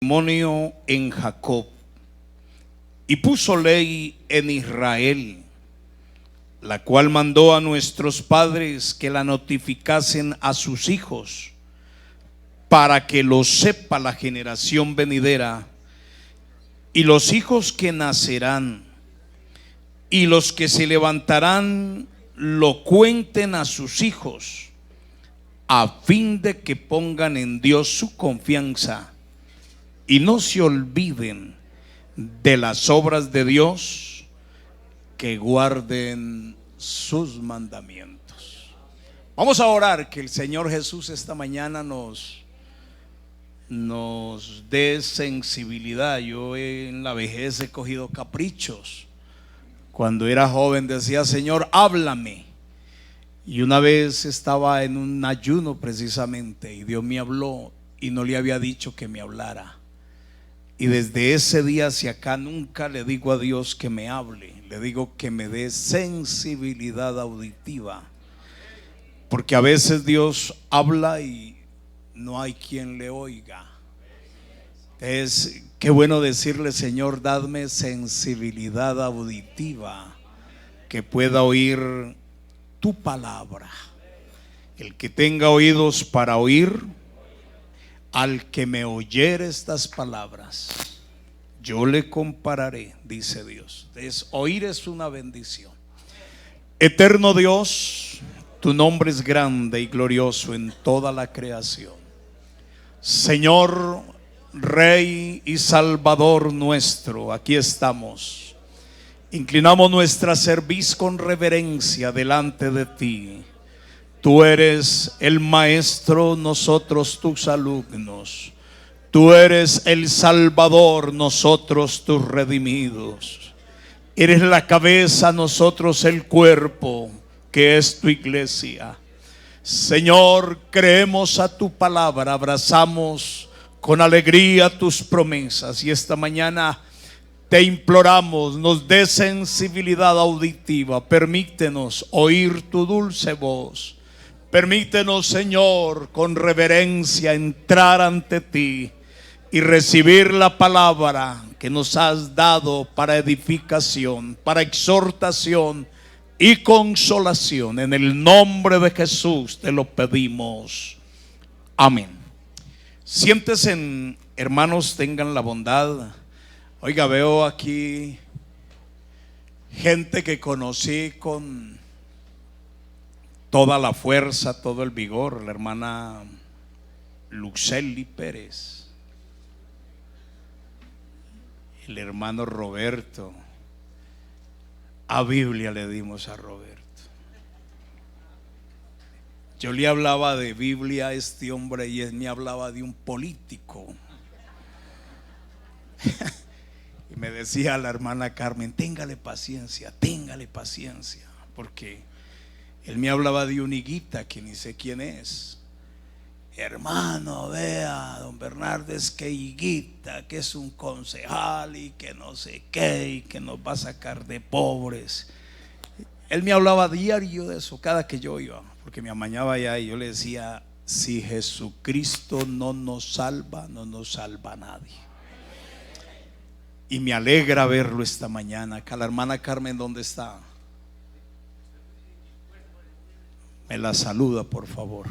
testimonio en Jacob y puso ley en Israel, la cual mandó a nuestros padres que la notificasen a sus hijos, para que lo sepa la generación venidera y los hijos que nacerán, y los que se levantarán lo cuenten a sus hijos, a fin de que pongan en Dios su confianza y no se olviden de las obras de Dios, que guarden sus mandamientos. Vamos a orar que el Señor Jesús esta mañana nos dé sensibilidad. Yo en la vejez he cogido caprichos. Cuando era joven decía: Señor, háblame. Y una vez estaba en un ayuno precisamente y Dios me habló y no le había dicho que me hablara. Y desde ese día hacia acá nunca le digo a Dios que me hable, le digo que me dé sensibilidad auditiva, porque a veces Dios habla y no hay quien le oiga. Es qué bueno decirle: Señor, dadme sensibilidad auditiva, que pueda oír tu palabra. El que tenga oídos para oír, al que me oyere estas palabras, yo le compararé, dice Dios. Entonces, oír es una bendición. Eterno Dios, tu nombre es grande y glorioso en toda la creación. Señor, Rey y Salvador nuestro, aquí estamos. Inclinamos nuestra cerviz con reverencia delante de ti. Tú eres el maestro, nosotros tus alumnos. Tú eres el Salvador, nosotros tus redimidos. Eres la cabeza, nosotros el cuerpo, que es tu iglesia. Señor, creemos a tu palabra, abrazamos con alegría tus promesas, y esta mañana te imploramos, nos dé sensibilidad auditiva. Permítenos oír tu dulce voz. Permítenos, Señor, con reverencia entrar ante ti y recibir la palabra que nos has dado para edificación, para exhortación y consolación. En el nombre de Jesús te lo pedimos. Amén. Siéntense, hermanos, tengan la bondad. Oiga, veo aquí gente que conocí con toda la fuerza, todo el vigor. La hermana Luxeli Pérez, el hermano Roberto. A Biblia le dimos a Roberto. Yo le hablaba de Biblia a este hombre y él me hablaba de un político. Y me decía la hermana Carmen: téngale paciencia, porque él me hablaba de una higuita que ni sé quién es. Hermano, vea, don Bernardo, es que higuita, que es un concejal y que no sé qué, y que nos va a sacar de pobres. Él me hablaba diario de eso, cada que yo iba, porque me amañaba allá, y yo le decía: si Jesucristo no nos salva, no nos salva nadie. Y me alegra verlo esta mañana acá. La hermana Carmen, ¿dónde está? Me la saluda, por favor.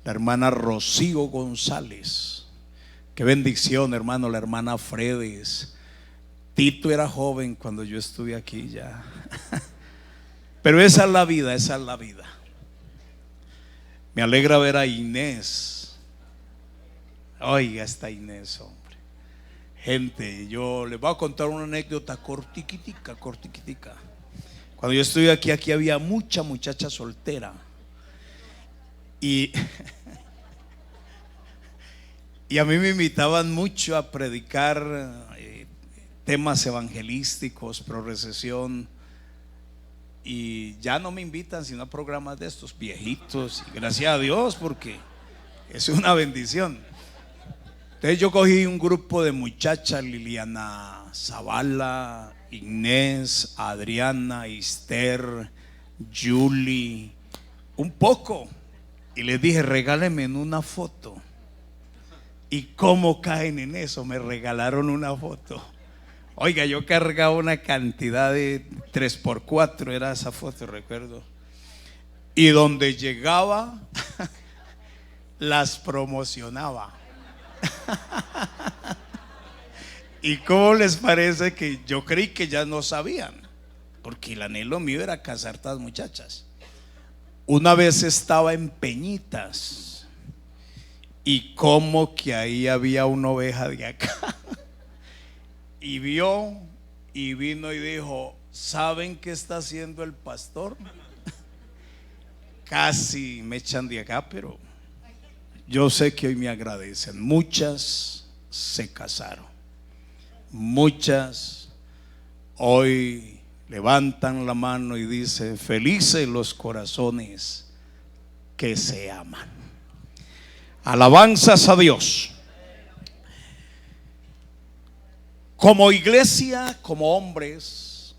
La hermana Rocío González. Qué bendición, hermano. La hermana Fredes. Tito era joven cuando yo estuve aquí ya. Pero esa es la vida, esa es la vida. Me alegra ver a Inés. Oiga, esta Inés, hombre. Gente, yo les voy a contar una anécdota cortiquitica. Cuando yo estuve aquí había mucha muchacha soltera. Y a mí me invitaban mucho a predicar temas evangelísticos, pro-recesión. Y ya no me invitan sino a programas de estos viejitos. Y gracias a Dios, porque es una bendición. Entonces yo cogí un grupo de muchachas: Liliana Zavala, Inés, Adriana, Esther, Julie, un poco. Y les dije: regálenme una foto. ¿Y cómo caen en eso? Me regalaron una foto. Oiga, yo cargaba una cantidad de 3x4, era esa foto, recuerdo. Y donde llegaba, las promocionaba. ¿Y cómo les parece que yo creí que ya no sabían? Porque el anhelo mío era casar a estas muchachas. Una vez estaba en Peñitas y como que ahí había una oveja de acá. Y vio y vino y dijo: ¿saben qué está haciendo el pastor? Casi me echan de acá, pero yo sé que hoy me agradecen. Muchas se casaron, muchas hoy levantan la mano y dicen: felices los corazones que se aman. Alabanzas a Dios. Como iglesia, como hombres,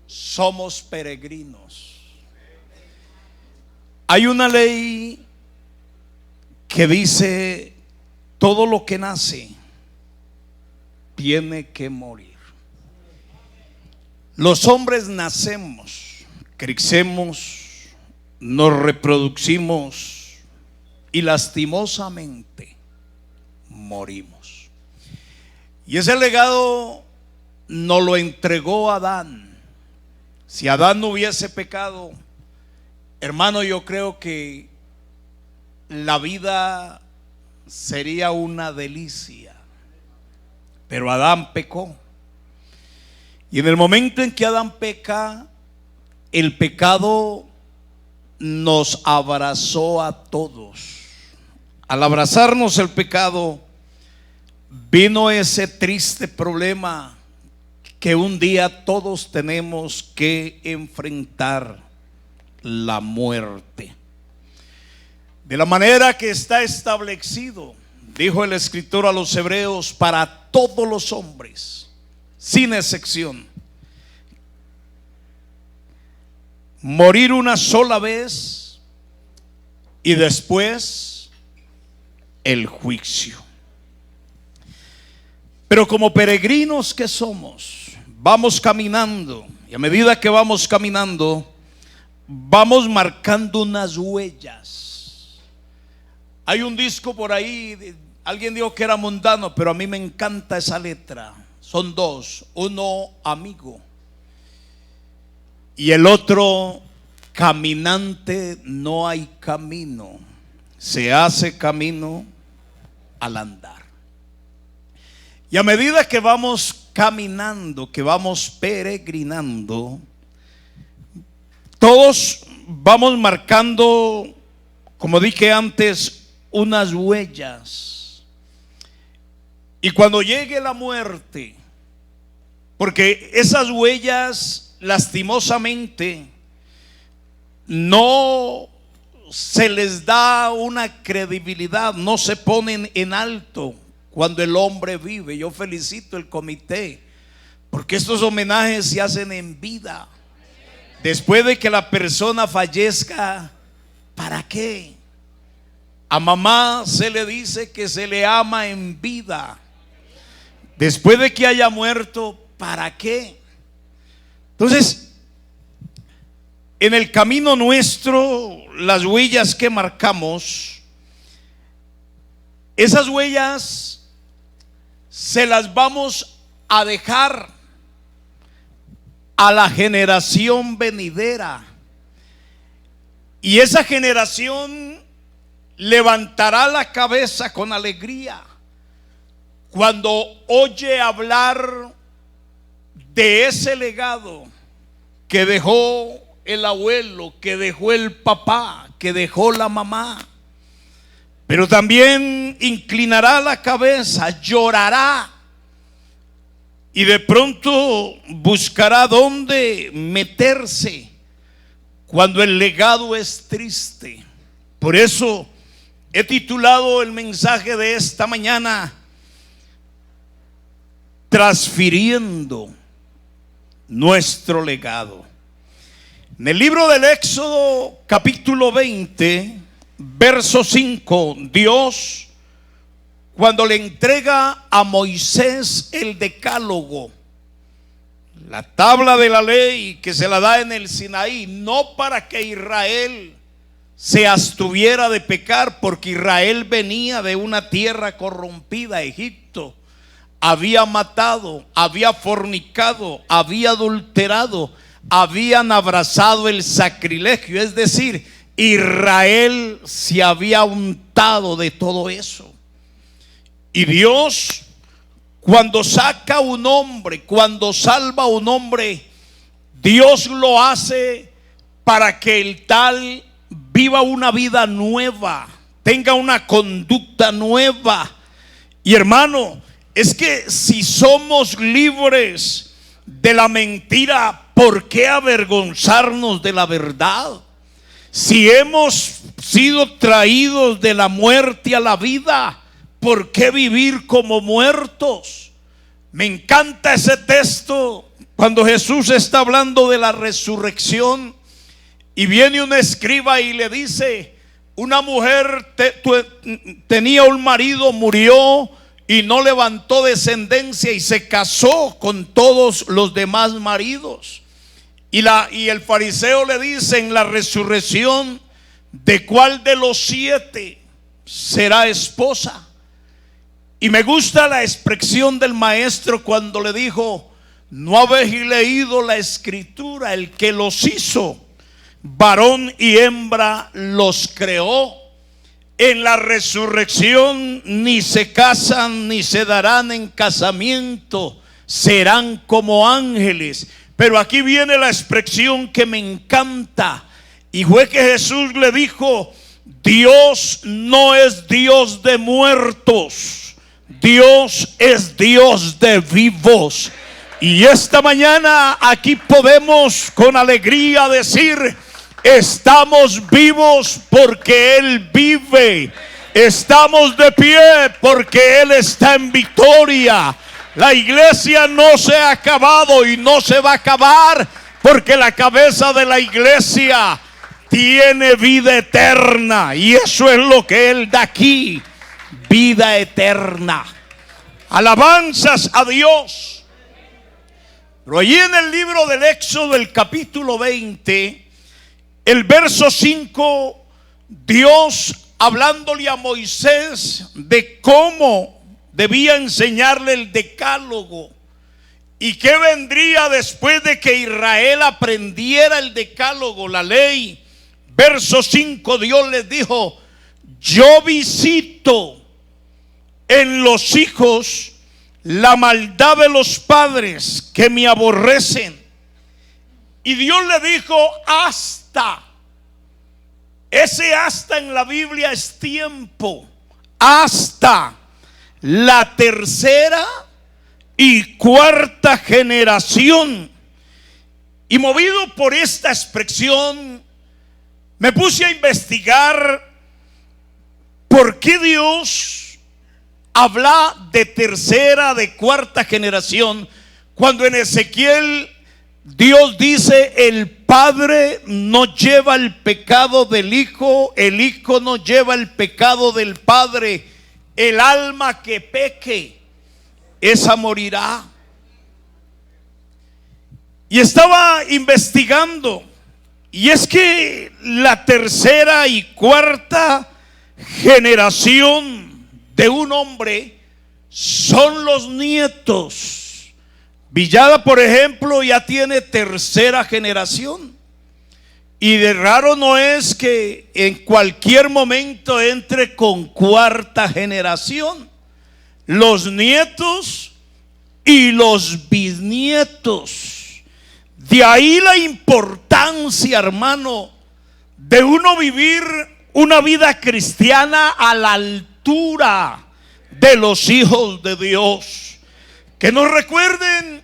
somos peregrinos. Hay una ley que dice: todo lo que nace tiene que morir. Los hombres nacemos, crecemos, nos reproducimos y lastimosamente morimos. Y ese legado nos lo entregó Adán. Si Adán no hubiese pecado, hermano, yo creo que la vida sería una delicia. Pero Adán pecó. Y en el momento en que Adán peca, el pecado nos abrazó a todos. Al abrazarnos el pecado, vino ese triste problema que un día todos tenemos que enfrentar: la muerte. De la manera que está establecido, dijo el escritor a los hebreos, para todos los hombres, sin excepción, morir una sola vez y después el juicio. Pero como peregrinos que somos, vamos caminando, y a medida que vamos caminando, vamos marcando unas huellas. Hay un disco por ahí, alguien dijo que era mundano, pero a mí me encanta esa letra. Son dos: uno, amigo, y el otro, caminante no hay camino, se hace camino al andar. Y a medida que vamos caminando, que vamos peregrinando, todos vamos marcando, como dije antes, unas huellas. Y cuando llegue la muerte, porque esas huellas lastimosamente no se les da una credibilidad, no se ponen en alto cuando el hombre vive. Yo felicito el comité, porque estos homenajes se hacen en vida. Después de que la persona fallezca, ¿para qué? A mamá se le dice que se le ama en vida. Después de que haya muerto, ¿para qué? Entonces, en el camino nuestro, las huellas que marcamos, esas huellas se las vamos a dejar a la generación venidera. Y esa generación levantará la cabeza con alegría cuando oye hablar de ese legado que dejó el abuelo, que dejó el papá, que dejó la mamá. Pero también inclinará la cabeza, llorará, y de pronto buscará dónde meterse cuando el legado es triste. Por eso he titulado el mensaje de esta mañana: transfiriendo nuestro legado. En el libro del Éxodo, capítulo 20, verso 5, Dios cuando le entrega a Moisés el decálogo, la tabla de la ley que se la da en el Sinaí, no para que Israel se abstuviera de pecar, porque Israel venía de una tierra corrompida, Egipto. Había matado, había fornicado, había adulterado, habían abrazado el sacrilegio. Es decir, Israel se había untado de todo eso. Y Dios, cuando saca a un hombre, cuando salva a un hombre, Dios lo hace para que el tal viva una vida nueva, tenga una conducta nueva. Y hermano, es que si somos libres de la mentira, ¿por qué avergonzarnos de la verdad? Si hemos sido traídos de la muerte a la vida, ¿por qué vivir como muertos? Me encanta ese texto cuando Jesús está hablando de la resurrección y viene un escriba y le dice: una mujer tenía un marido, murió y no levantó descendencia y se casó con todos los demás maridos. Y el fariseo le dice: en la resurrección, ¿de cuál de los 7 será esposa? Y me gusta la expresión del maestro cuando le dijo: ¿no habéis leído la escritura? El que los hizo, varón y hembra los creó. En la resurrección ni se casan ni se darán en casamiento, serán como ángeles. Pero aquí viene la expresión que me encanta, y fue que Jesús le dijo: Dios no es Dios de muertos, Dios es Dios de vivos. Y esta mañana aquí podemos con alegría decir: estamos vivos porque Él vive. Estamos de pie porque Él está en victoria. La iglesia no se ha acabado y no se va a acabar, porque la cabeza de la iglesia tiene vida eterna. Y eso es lo que Él da aquí: vida eterna. Alabanzas a Dios. Pero allí en el libro del Éxodo, el capítulo 20, el verso 5, Dios hablándole a Moisés de cómo debía enseñarle el decálogo y qué vendría después de que Israel aprendiera el decálogo, la ley. Verso 5, Dios les dijo: yo visito en los hijos la maldad de los padres que me aborrecen. Y Dios le dijo: hasta. Ese hasta en la Biblia es tiempo. Hasta la 3ª y 4ª generación. Y movido por esta expresión, me puse a investigar por qué Dios habla de 3ª, de 4ª generación, cuando en Ezequiel Dios dice: el padre no lleva el pecado del hijo, el hijo no lleva el pecado del padre. El alma que peque, esa morirá. Y estaba investigando, y es que la 3ª y 4ª generación de un hombre son los nietos. Villada, por ejemplo, ya tiene 3ª generación. Y de raro no es que en cualquier momento entre con 4ª generación. Los nietos y los bisnietos. De ahí la importancia, hermano, de uno vivir una vida cristiana a la altura de los hijos de Dios. Que nos recuerden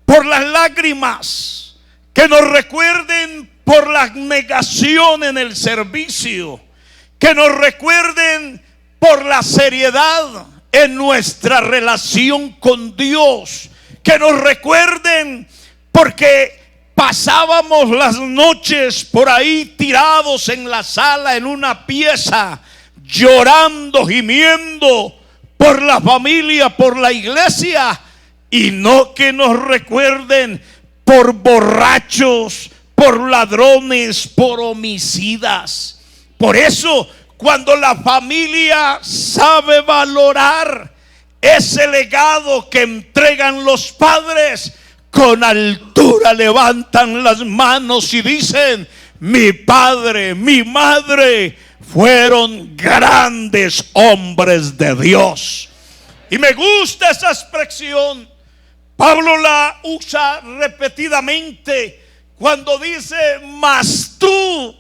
por las lágrimas, que nos recuerden por la negación en el servicio, que nos recuerden por la seriedad en nuestra relación con Dios, que nos recuerden porque pasábamos las noches por ahí tirados en la sala, en una pieza, llorando, gimiendo, por la familia, por la iglesia, y no que nos recuerden por borrachos, por ladrones, por homicidas. Por eso, cuando la familia sabe valorar ese legado que entregan los padres, con altura levantan las manos y dicen: mi padre, mi madre fueron grandes hombres de Dios. Y me gusta esa expresión. Pablo la usa repetidamente cuando dice: mas tú,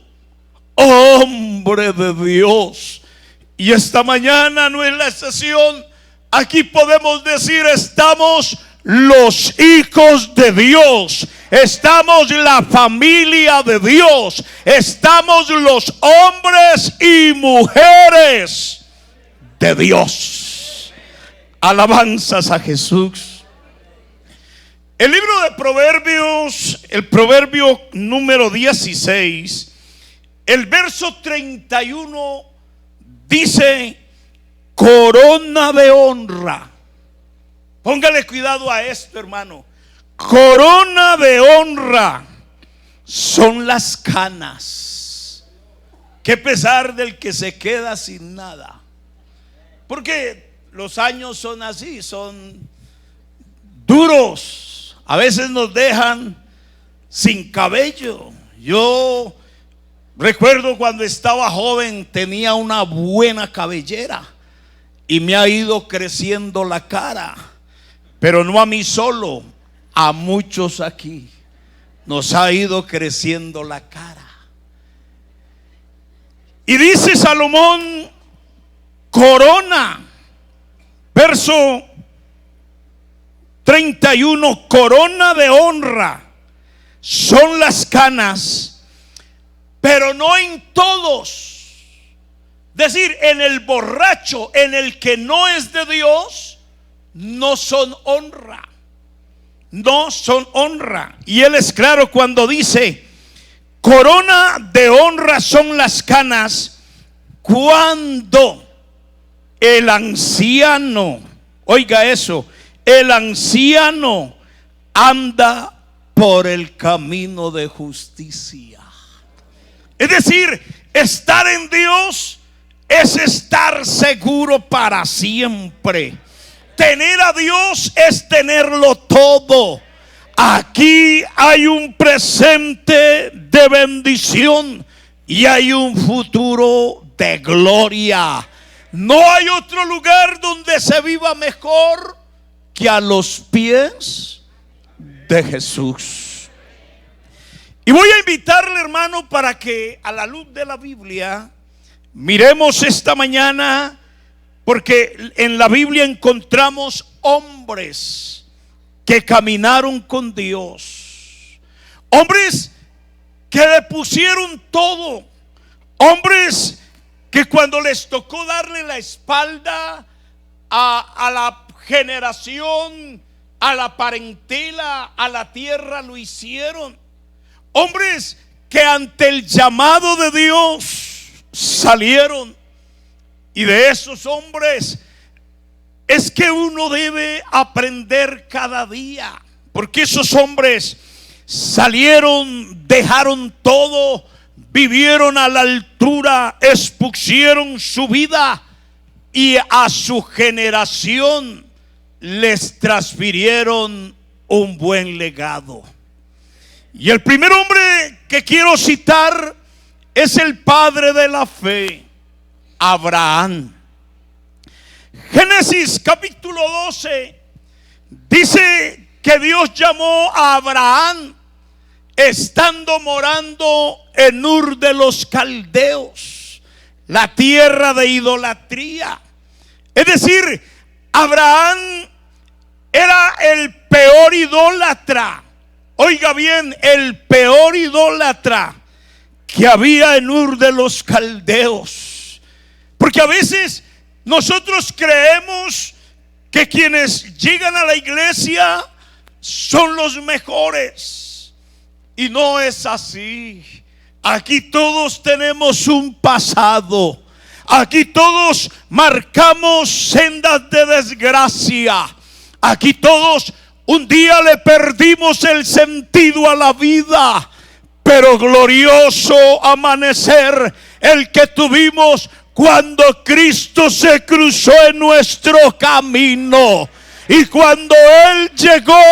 hombre de Dios. Y esta mañana no es la excepción. Aquí podemos decir: estamos los hijos de Dios, estamos la familia de Dios, estamos los hombres y mujeres de Dios. Alabanzas a Jesús. El libro de Proverbios, el proverbio número 16, el verso 31 dice: corona de honra. Póngale cuidado a esto, hermano. Corona de honra son las canas. Qué pesar del que se queda sin nada. Porque los años son así, son duros. A veces nos dejan sin cabello. Yo recuerdo cuando estaba joven, tenía una buena cabellera y me ha ido creciendo la cara. Pero no a mí solo, a muchos aquí nos ha ido creciendo la cara. Y dice Salomón: corona, verso 31, corona de honra son las canas, pero no en todos. Es decir, en el borracho, en el que no es de Dios, no son honra. No son honra. Y él es claro cuando dice: corona de honra son las canas cuando el anciano, oiga eso, el anciano anda por el camino de justicia. Es decir, estar en Dios es estar seguro para siempre. Tener a Dios es tenerlo todo. Aquí hay un presente de bendición y hay un futuro de gloria. No hay otro lugar donde se viva mejor que a los pies de Jesús. Y voy a invitarle, hermano, para que a la luz de la Biblia miremos esta mañana, porque en la Biblia encontramos hombres que caminaron con Dios, hombres que le pusieron todo, hombres que cuando les tocó darle la espalda a la generación, a la parentela, a la tierra, lo hicieron. Hombres que ante el llamado de Dios salieron. Y de esos hombres es que uno debe aprender cada día, porque esos hombres salieron, dejaron todo, vivieron a la altura, expusieron su vida y a su generación les transfirieron un buen legado. Y el primer hombre que quiero citar es el padre de la fe, Abraham. Génesis capítulo 12 dice que Dios llamó a Abraham estando morando en Ur de los Caldeos, la tierra de idolatría. Es decir, Abraham era el peor idólatra. Oiga bien, el peor idólatra que había en Ur de los Caldeos. Porque a veces nosotros creemos que quienes llegan a la iglesia son los mejores. Y no es así. Aquí todos tenemos un pasado. Aquí todos marcamos sendas de desgracia. Aquí todos un día le perdimos el sentido a la vida. Pero glorioso amanecer el que tuvimos cuando Cristo se cruzó en nuestro camino. Y cuando Él llegó,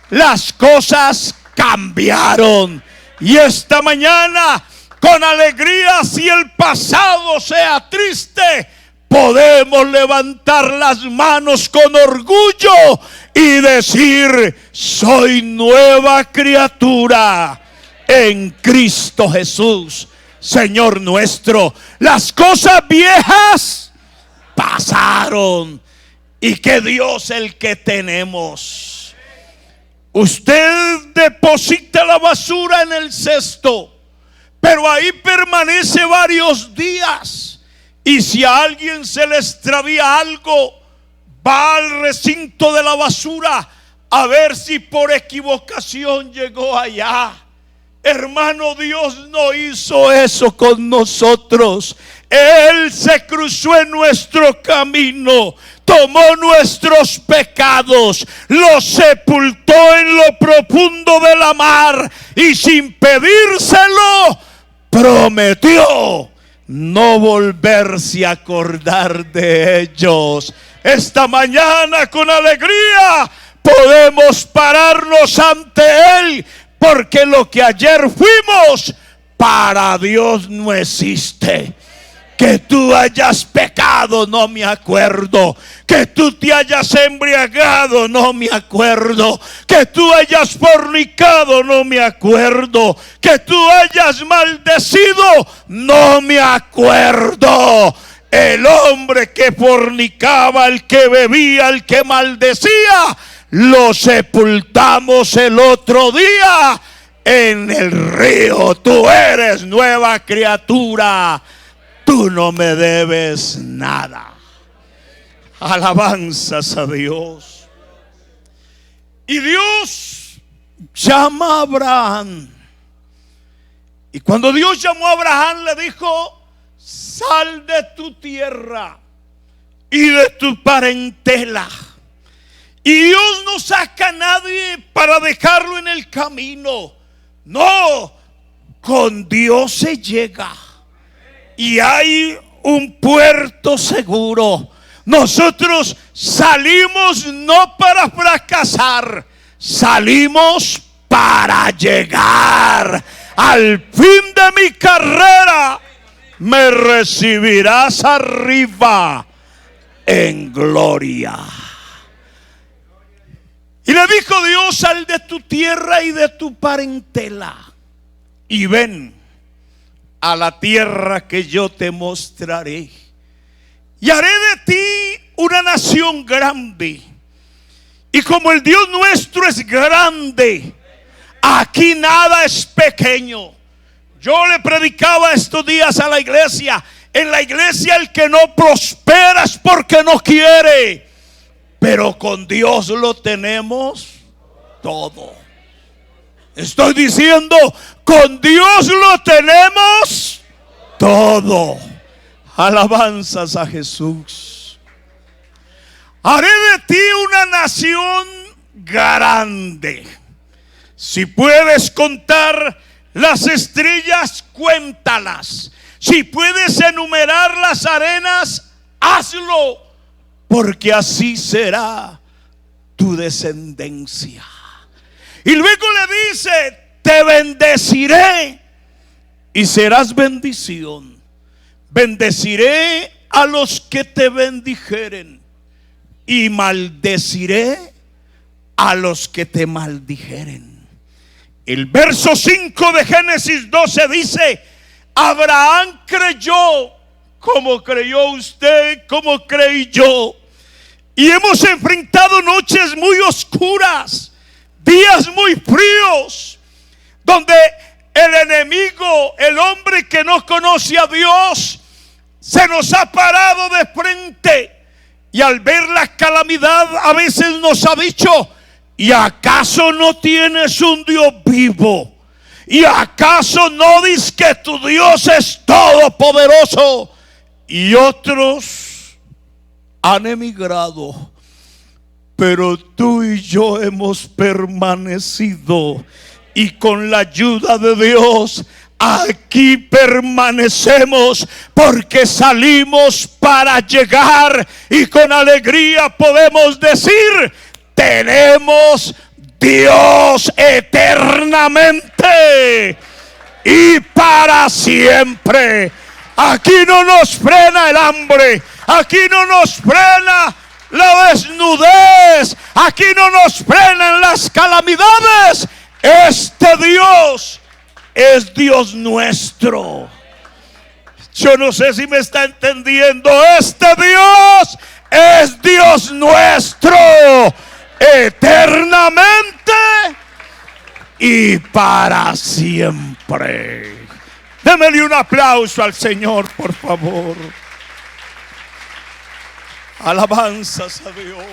las cosas cambiaron. Y esta mañana, con alegría, si el pasado sea triste, podemos levantar las manos con orgullo y decir: soy nueva criatura en Cristo Jesús, Señor nuestro. Las cosas viejas pasaron, y que Dios el que tenemos. Usted deposita la basura en el cesto, pero ahí permanece varios días. Y si a alguien se le extravía algo, va al recinto de la basura a ver si por equivocación llegó allá. Hermano, Dios no hizo eso con nosotros. Él se cruzó en nuestro camino, tomó nuestros pecados, los sepultó en lo profundo de la mar y sin pedírselo prometió no volverse a acordar de ellos. Esta mañana, con alegría, podemos pararnos ante Él, porque lo que ayer fuimos, para Dios no existe. Que tú hayas pecado, no me acuerdo. Que tú te hayas embriagado, no me acuerdo. Que tú hayas fornicado, no me acuerdo. Que tú hayas maldecido, no me acuerdo. El hombre que fornicaba, el que bebía, el que maldecía, lo sepultamos el otro día en el río. Tú eres nueva criatura. Tú no me debes nada. Alabanzas a Dios. Y Dios llama a Abraham. Y cuando Dios llamó a Abraham, le dijo: sal de tu tierra y de tu parentela. Y Dios no saca a nadie para dejarlo en el camino. No, con Dios se llega. Y hay un puerto seguro. Nosotros salimos no para fracasar, salimos para llegar al fin de mi carrera. Me recibirás arriba en gloria. Y le dijo Dios: sal de tu tierra y de tu parentela y ven a la tierra que yo te mostraré, y haré de ti una nación grande. Y como el Dios nuestro es grande, aquí nada es pequeño. Yo le predicaba estos días a la iglesia: en la iglesia el que no prospera es porque no quiere, pero con Dios lo tenemos todo. Estoy diciendo, con Dios lo tenemos todo. Alabanzas a Jesús. Haré de ti una nación grande. Si puedes contar las estrellas, cuéntalas. Si puedes enumerar las arenas, hazlo, porque así será tu descendencia. Y luego le dice: te bendeciré y serás bendición. Bendeciré a los que te bendijeren y maldeciré a los que te maldijeren. El verso 5 de Génesis 12 dice: Abraham creyó como creyó usted, como creí yo. Y hemos enfrentado noches muy oscuras, días muy fríos, donde el enemigo, el hombre que no conoce a Dios, se nos ha parado de frente. Y al ver la calamidad, a veces nos ha dicho: ¿y acaso no tienes un Dios vivo? ¿Y acaso no dices que tu Dios es todopoderoso? y otros han emigrado, pero tú y yo hemos permanecido, y con la ayuda de Dios aquí permanecemos, porque salimos para llegar, y con alegría podemos decir: tenemos Dios eternamente y para siempre. Aquí no nos frena el hambre, aquí no nos frena la desnudez, aquí no nos frenan las calamidades. Este Dios es Dios nuestro. Yo no sé si me está entendiendo. Este Dios es Dios nuestro eternamente y para siempre. Démele un aplauso al Señor, por favor. Alabanzas a Dios.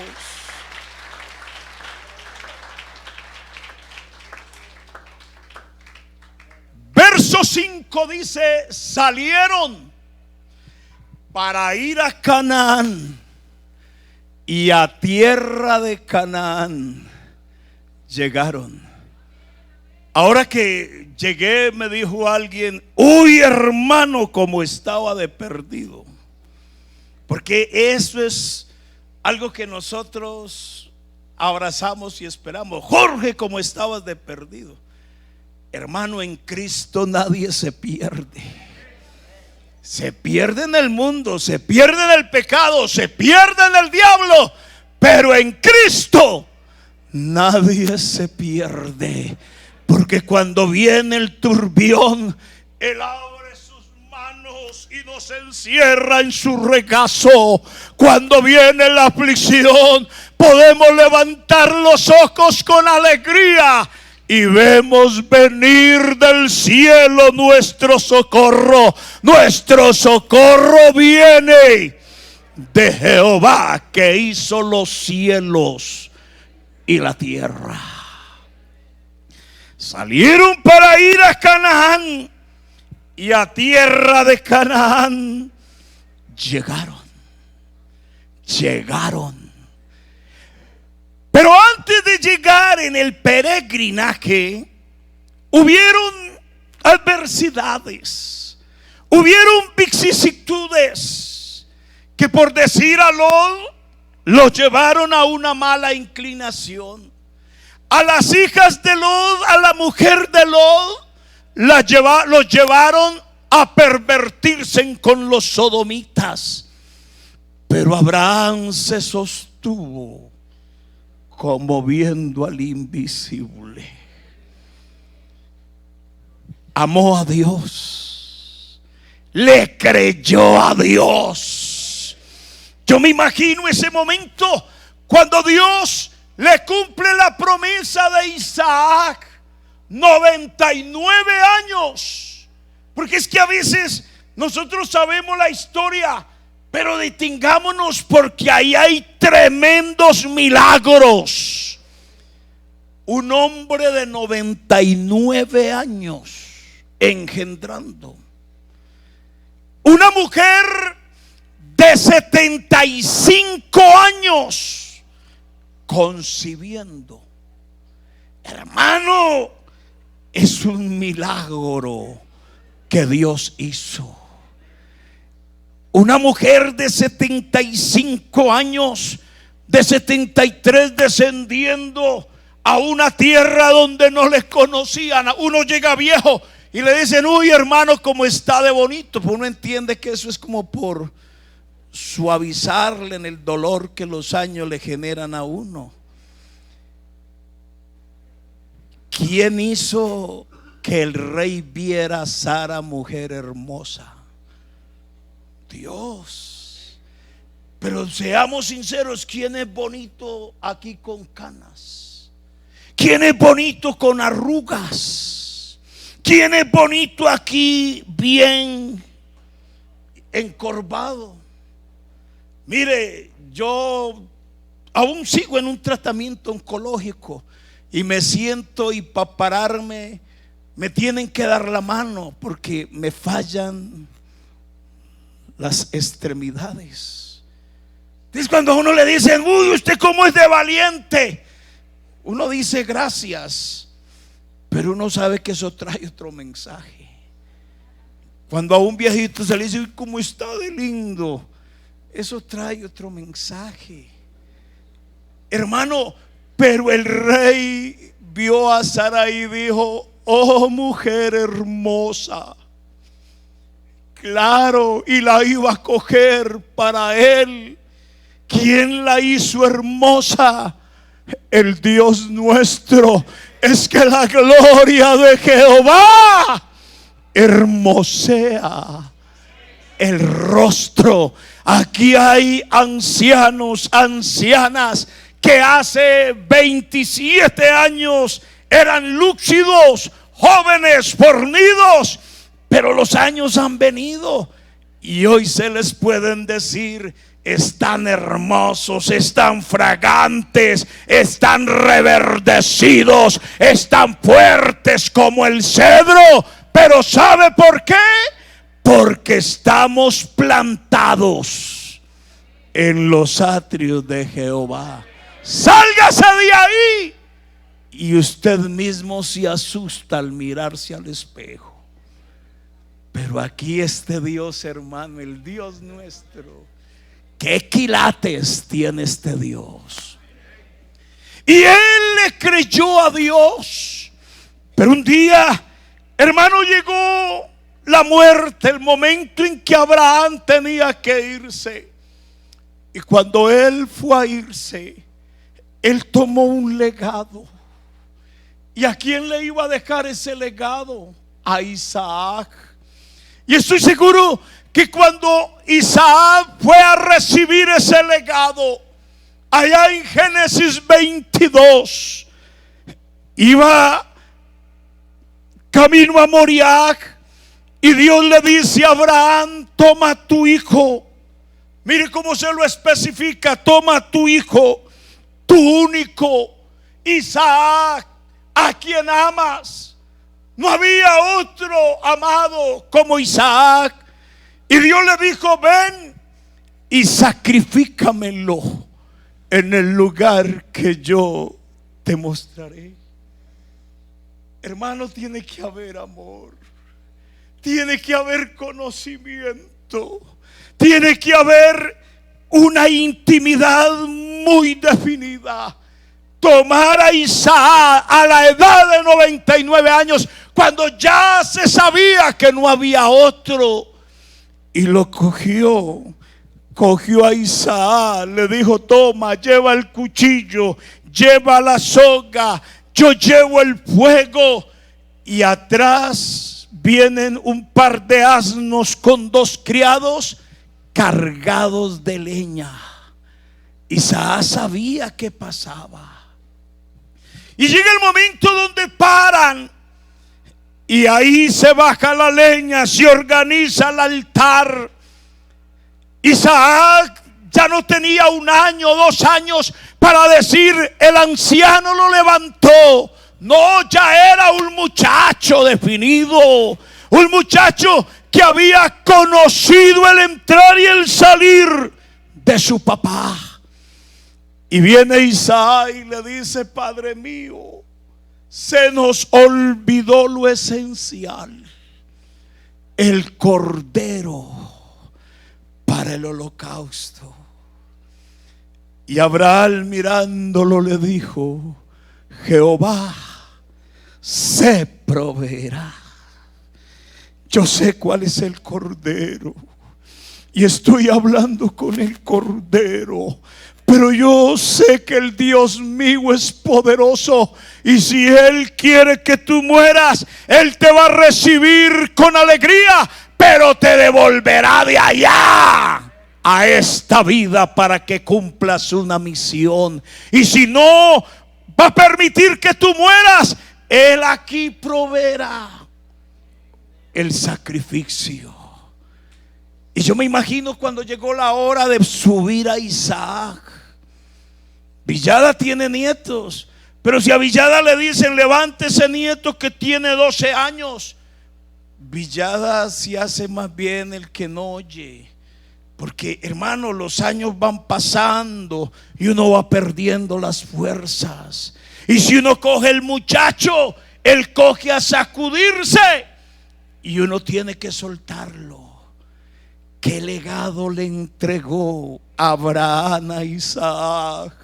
Verso 5 dice: salieron para ir a Canaán, y a tierra de Canaán llegaron. Ahora que llegué, me dijo alguien: uy, hermano, cómo estaba de perdido. Porque eso es algo que nosotros abrazamos y esperamos. Jorge, cómo estabas de perdido. Hermano, en Cristo nadie se pierde. Se pierde en el mundo, se pierde en el pecado, se pierde en el diablo, pero en Cristo nadie se pierde. Porque cuando viene el turbión, Él abre sus manos y nos encierra en su regazo. Cuando viene la aflicción, podemos levantar los ojos con alegría y vemos venir del cielo nuestro socorro. Nuestro socorro viene de Jehová, que hizo los cielos y la tierra. Salieron para ir a Canaán, y a tierra de Canaán llegaron. Pero antes de llegar en el peregrinaje, hubieron adversidades, hubieron vicisitudes que, por decir a Lot, los llevaron a una mala inclinación. A las hijas de Lot, a la mujer de Lot, los llevaron a pervertirse con los sodomitas. Pero Abraham se sostuvo como viendo al invisible. Amó a Dios, le creyó a Dios. Yo me imagino ese momento cuando Dios le cumple la promesa de Isaac, 99 años. Porque es que a veces nosotros sabemos la historia, pero detengámonos, porque ahí hay tremendos milagros. Un hombre de 99 años engendrando. Una mujer de 75 años concibiendo. Hermano, es un milagro que Dios hizo. Una mujer de 75 años, de 73, descendiendo a una tierra donde no les conocían. Uno llega viejo y le dicen: uy, hermano, cómo está de bonito. Pues uno entiende que eso es como por suavizarle en el dolor que los años le generan a uno. ¿Quién hizo que el rey viera a Sara mujer hermosa? Dios. Pero seamos sinceros, ¿quién es bonito aquí con canas? ¿Quién es bonito con arrugas? ¿Quién es bonito aquí bien encorvado? Mire, yo aún sigo en un tratamiento oncológico y me siento, y para pararme me tienen que dar la mano porque me fallan las extremidades. Es cuando a uno le dicen, uy, usted cómo es de valiente, uno dice gracias, pero uno sabe que eso trae otro mensaje. Cuando a un viejito se le dice, uy, cómo está de lindo, eso trae otro mensaje, hermano. Pero el rey vio a Sara y dijo, oh mujer hermosa. Claro, y la iba a coger para él. ¿Quién la hizo hermosa? El Dios nuestro. Es que la gloria de Jehová hermosea el rostro. Aquí hay ancianos, ancianas que hace 27 años eran lúcidos, jóvenes, fornidos, pero los años han venido y hoy se les pueden decir, están hermosos, están fragantes, están reverdecidos, están fuertes como el cedro. Pero ¿sabe por qué? Porque estamos plantados en los atrios de Jehová. Sálgase de ahí. Y usted mismo se asusta al mirarse al espejo. Pero aquí este Dios, hermano, el Dios nuestro, qué quilates tiene este Dios. Y él le creyó a Dios. Pero un día, hermano, llegó la muerte, el momento en que Abraham tenía que irse. Y cuando él fue a irse, él tomó un legado. ¿Y a quién le iba a dejar ese legado? A Isaac. Y estoy seguro que cuando Isaac fue a recibir ese legado, allá en Génesis 22, iba camino a Moriah, y Dios le dice a Abraham, toma a tu hijo. Mire cómo se lo especifica, toma a tu hijo, tu único, Isaac, a quien amas. No había otro amado como Isaac. Y Dios le dijo, ven y sacrifícamelo en el lugar que yo te mostraré. Hermano, tiene que haber amor, tiene que haber conocimiento, tiene que haber una intimidad muy definida. Tomar a Isaac a la edad de 99 años, cuando ya se sabía que no había otro, y lo cogió a Isaac, le dijo, toma, lleva el cuchillo, lleva la soga, yo llevo el fuego. Y atrás vienen un par de asnos con 2 criados cargados de leña. Isaac sabía qué pasaba. Y llega el momento donde paran, y ahí se baja la leña, se organiza el altar. Isaac ya no tenía 1 año, 2 años para decir, el anciano lo levantó. No, ya era un muchacho definido, un muchacho que había conocido el entrar y el salir de su papá. Y viene Isaac y le dice, Padre mío, se nos olvidó lo esencial, el cordero para el holocausto. Y Abraham, mirándolo, le dijo, Jehová se proveerá. Yo sé cuál es el cordero y estoy hablando con el cordero, pero yo sé que el Dios mío es poderoso, y si Él quiere que tú mueras, Él te va a recibir con alegría, pero te devolverá de allá a esta vida para que cumplas una misión. Y si no va a permitir que tú mueras, Él aquí proveerá el sacrificio. Y yo me imagino cuando llegó la hora de subir a Isaac. Villada tiene nietos, pero si a Villada le dicen levántese nieto que tiene 12 años, Villada se hace más bien el que no oye. Porque, hermano, los años van pasando y uno va perdiendo las fuerzas. Y si uno coge el muchacho, él coge a sacudirse y uno tiene que soltarlo. ¿Qué legado le entregó Abraham a Isaac?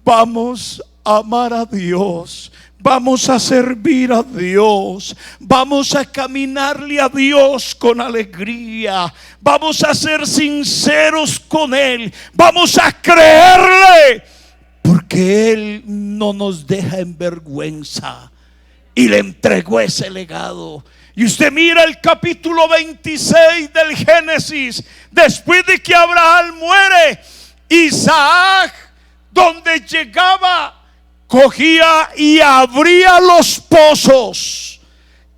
Vamos a amar a Dios, vamos a servir a Dios, vamos a caminarle a Dios con alegría, vamos a ser sinceros con Él, vamos a creerle, porque Él no nos deja en vergüenza. Y le entregó ese legado. Y usted mira el capítulo 26 del Génesis. Después de que Abraham muere, Isaac, donde llegaba, cogía y abría los pozos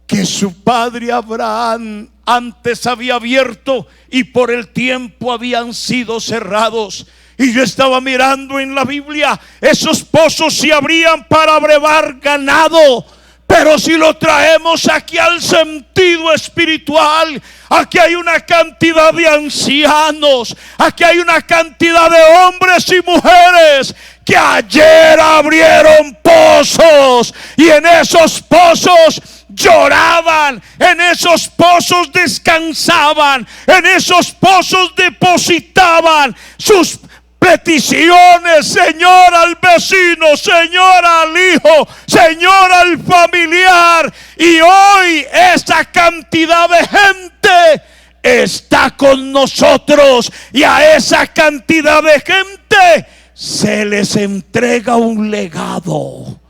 que su padre Abraham antes había abierto y por el tiempo habían sido cerrados. Y yo estaba mirando en la Biblia, esos pozos se abrían para brevar ganado. Pero si lo traemos aquí al sentido espiritual, aquí hay una cantidad de ancianos, aquí hay una cantidad de hombres y mujeres que ayer abrieron pozos y en esos pozos lloraban, en esos pozos descansaban, en esos pozos depositaban sus peticiones, Señor, al vecino, Señor, al hijo, Señor, al familiar. Y hoy esa cantidad de gente está con nosotros, y a esa cantidad de gente se les entrega un legado.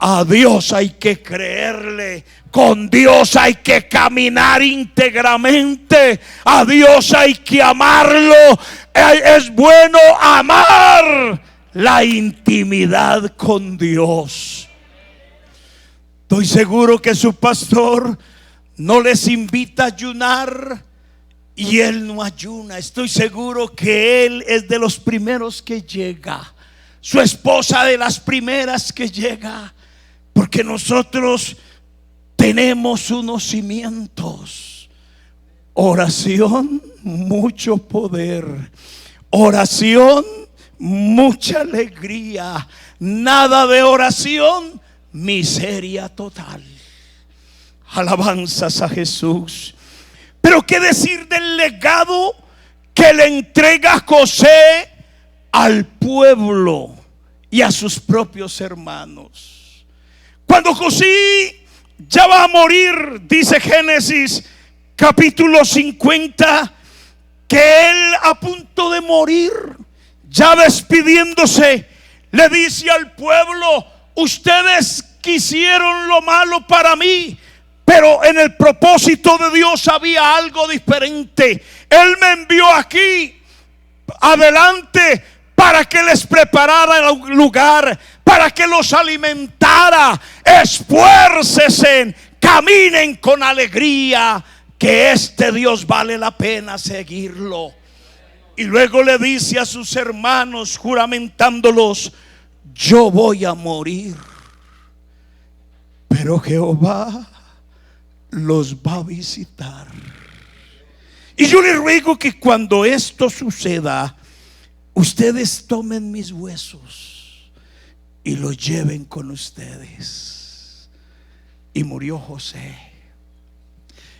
A Dios hay que creerle, con Dios hay que caminar íntegramente, a Dios hay que amarlo. Es bueno amar la intimidad con Dios. Estoy seguro que su pastor no les invita a ayunar y él no ayuna. Estoy seguro que él es de los primeros que llega, su esposa de las primeras que llega, porque nosotros tenemos unos cimientos. Oración, mucho poder. Oración, mucha alegría. Nada de oración, miseria total. Alabanzas a Jesús. Pero qué decir del legado que le entrega José al pueblo y a sus propios hermanos. Cuando José ya va a morir, dice Génesis capítulo 50, que él, a punto de morir, ya despidiéndose, le dice al pueblo: ustedes quisieron lo malo para mí, pero en el propósito de Dios había algo diferente. Él me envió aquí adelante para que les preparara un lugar, para que los alimentara. Esfuércesen, caminen con alegría, que este Dios vale la pena seguirlo. Y luego le dice a sus hermanos, juramentándolos: yo voy a morir, pero Jehová los va a visitar. Y yo les ruego que cuando esto suceda, ustedes tomen mis huesos y los lleven con ustedes. Y murió José.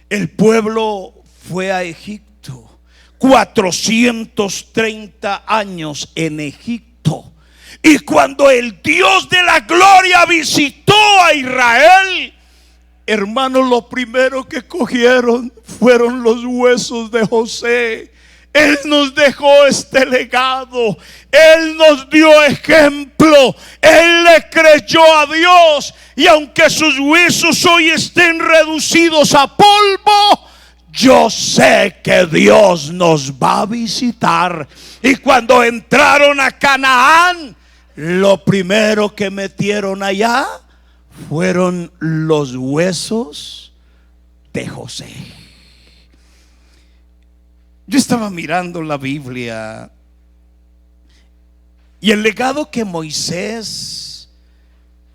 El pueblo fue a Egipto, 430 años en Egipto. Y cuando el Dios de la gloria visitó a Israel, hermanos, lo primero que cogieron fueron los huesos de José. Él nos dejó este legado, Él nos dio ejemplo, Él le creyó a Dios. Y aunque sus huesos hoy estén reducidos a polvo, yo sé que Dios nos va a visitar. Y cuando entraron a Canaán, lo primero que metieron allá fueron los huesos de José. Yo estaba mirando la Biblia y el legado que Moisés,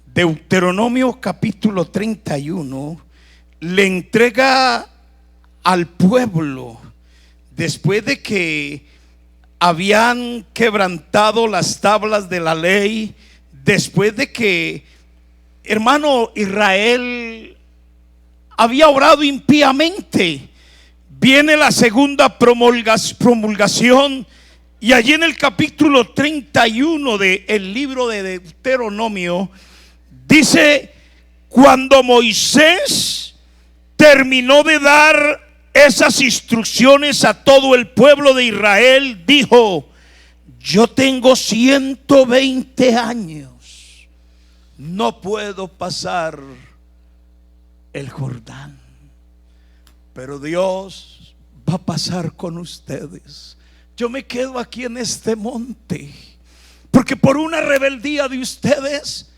Deuteronomio capítulo 31, le entrega al pueblo, después de que habían quebrantado las tablas de la ley, después de que, hermano, Israel había obrado impíamente, viene la segunda promulgación. Y allí en el capítulo 31 del libro de Deuteronomio dice: cuando Moisés terminó de dar esas instrucciones a todo el pueblo de Israel, dijo: yo tengo 120 años, no puedo pasar el Jordán, pero Dios va a pasar con ustedes. Yo me quedo aquí en este monte, porque por una rebeldía de ustedes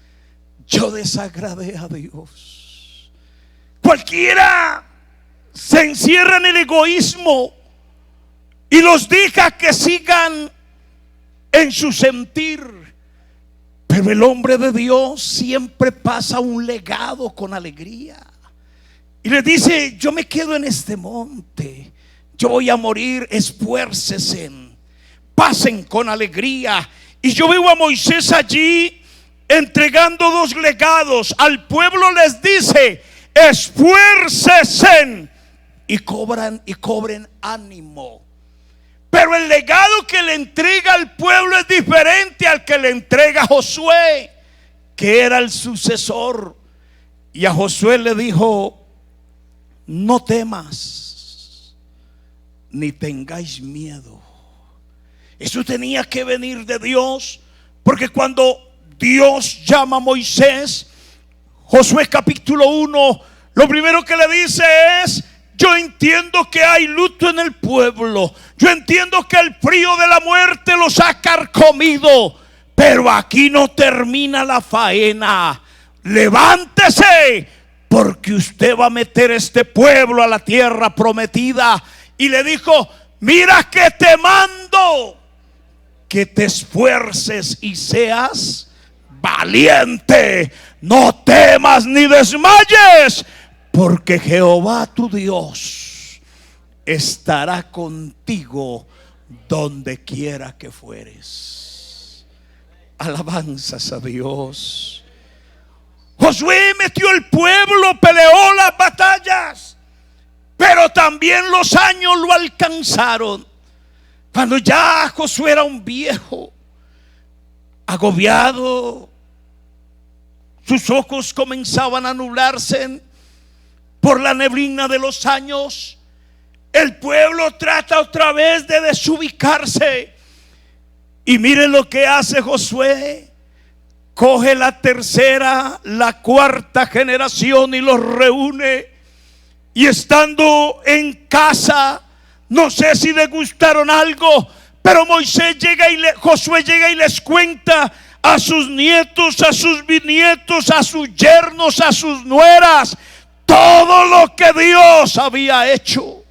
yo desagradé a Dios. Cualquiera se encierra en el egoísmo y los deja que sigan en su sentir, pero el hombre de Dios siempre pasa un legado con alegría y le dice: yo me quedo en este monte, yo voy a morir, esfuércense, pasen con alegría. Y yo veo a Moisés allí entregando dos legados al pueblo. Les dice: esfuércense y cobren ánimo. Pero el legado que le entrega al pueblo es diferente al que le entrega a Josué, que era el sucesor. Y a Josué le dijo: no temas ni tengáis miedo. Eso tenía que venir de Dios, porque cuando Dios llama a Moisés, Josué capítulo 1, lo primero que le dice es: yo entiendo que hay luto en el pueblo, yo entiendo que el frío de la muerte los ha carcomido, pero aquí no termina la faena. Levántese, porque usted va a meter este pueblo a la tierra prometida. Y le dijo: mira que te mando que te esfuerces y seas valiente, no temas ni desmayes, porque Jehová tu Dios estará contigo donde quiera que fueres. Alabanzas a Dios. Josué metió el pueblo, peleó las batallas, pero también los años lo alcanzaron. Cuando ya Josué era un viejo, agobiado, sus ojos comenzaban a nublarse por la neblina de los años, el pueblo trata otra vez de desubicarse. Y miren lo que hace Josué: coge la tercera, la cuarta generación y los reúne. Y estando en casa, no sé si les gustaron algo, pero Josué llega y les cuenta a sus nietos, a sus bisnietos, a sus yernos, a sus nueras, todo lo que Dios había hecho.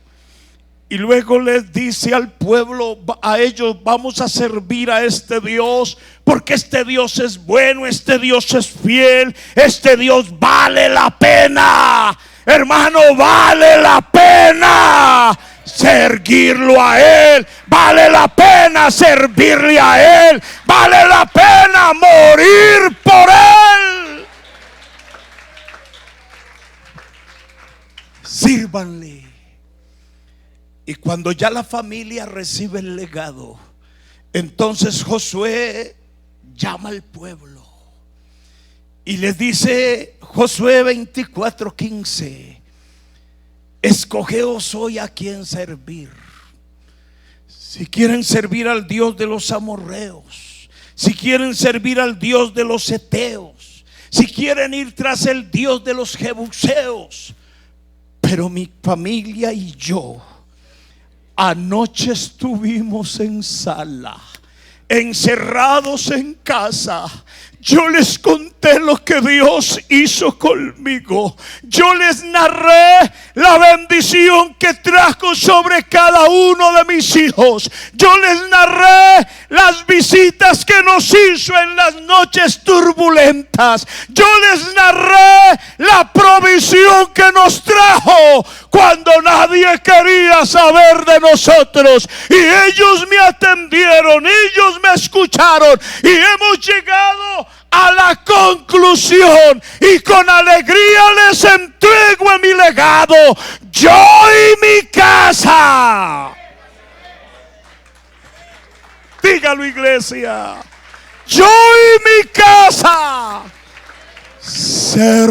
Y luego les dice al pueblo, a ellos: vamos a servir a este Dios, porque este Dios es bueno, este Dios es fiel, este Dios vale la pena. Hermano, vale la pena servirlo a Él, vale la pena servirle a Él, vale la pena morir por Él. Sírvanle. Y cuando ya la familia recibe el legado, entonces Josué llama al pueblo y les dice, Josué 24:15: escogeos hoy a quién servir. Si quieren servir al Dios de los amorreos, si quieren servir al Dios de los heteos, si quieren ir tras el Dios de los jebuseos. Pero mi familia y yo anoche estuvimos en sala, encerrados en casa, yo les conté lo que Dios hizo conmigo. Yo les narré la bendición que trajo sobre cada uno de mis hijos. Yo les narré las visitas que nos hizo en las noches turbulentas. Yo les narré la provisión que nos trajo cuando nadie quería saber de nosotros. Y ellos me atendieron, ellos me escucharon, y hemos llegado a la conclusión, y con alegría les entrego en mi legado: yo y mi casa. Dígalo, iglesia. Yo y mi casa serviremos